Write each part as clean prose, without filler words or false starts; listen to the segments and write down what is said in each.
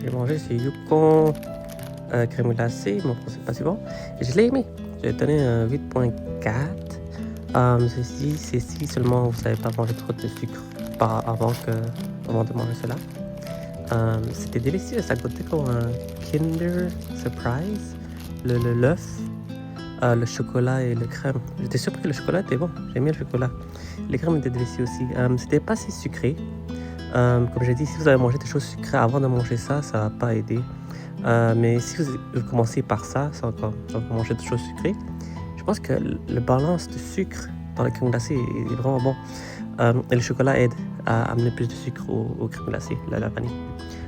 J'ai mangé ce Yukon crème glacée, mon principal suivant. Et je l'ai aimé. J'ai donné un 8.4. Ceci, c'est si seulement vous savez pas manger trop de sucre avant de manger cela. C'était délicieux, ça goûtait comme un Kinder Surprise. L'œuf, le chocolat et le crème. J'étais surpris que le chocolat était bon. J'ai aimé le chocolat. Les crèmes étaient délicieux aussi. C'était pas si sucré. Comme j'ai dit, si vous avez mangé des choses sucrées avant de manger ça, ça va pas aider. Mais si vous commencez par ça, sans manger des choses sucrées, je pense que le balance de sucre dans la crème glacée est vraiment bon. Et le chocolat aide à amener plus de sucre au crème glacée, la vanille.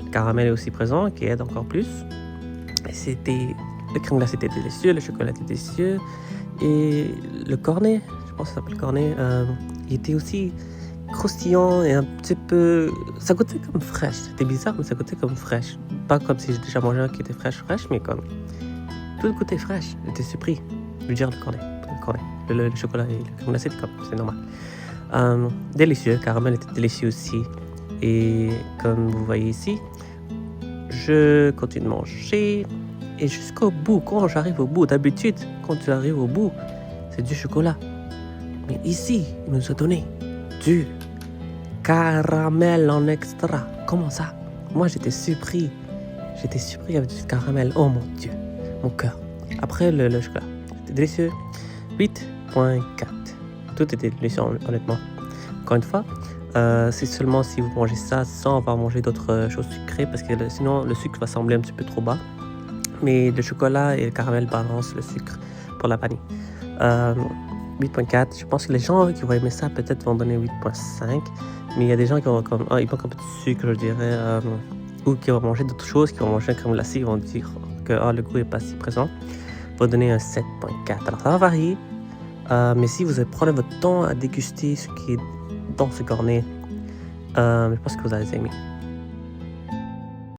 Le caramel est aussi présent, qui aide encore plus. Le crème glacée était délicieux, le chocolat était délicieux. Et le cornet, je pense que ça s'appelle cornet, il était aussi croustillant et un petit peu... Ça goûtait comme fraîche. C'était bizarre, mais ça goûtait comme fraîche. Pas comme si j'ai déjà mangé un qui était fraîche, mais comme... Tout goûtait fraîche. J'étais surpris. Je veux dire le cornet. Le chocolat et le crème glacée, c'est normal. Délicieux. Le caramel était délicieux aussi. Et comme vous voyez ici, je continue de manger. Et jusqu'au bout, quand j'arrive au bout, d'habitude, quand tu arrives au bout, c'est du chocolat. Mais ici, il nous a donné du caramel en extra. Comment ça? Moi, j'étais surpris. Avec du caramel. Oh mon Dieu, mon cœur. Après le chocolat, c'était délicieux. 8.4. Tout était délicieux, honnêtement. Encore une fois, c'est seulement si vous mangez ça sans avoir mangé d'autres choses sucrées, parce que sinon, le sucre va sembler un petit peu trop bas. Mais le chocolat et le caramel balancent le sucre pour la vanille. 8.4, je pense que les gens qui vont aimer ça peut-être vont donner 8.5, mais il y a des gens qui vont il manque un peu de sucre, je dirais, ou qui vont manger d'autres choses, qui vont manger un crème glacée, ils vont dire que le goût n'est pas si présent, vont donner un 7.4. Alors ça va varier, mais si vous prenez votre temps à déguster ce qui est dans ce cornet, je pense que vous allez aimer.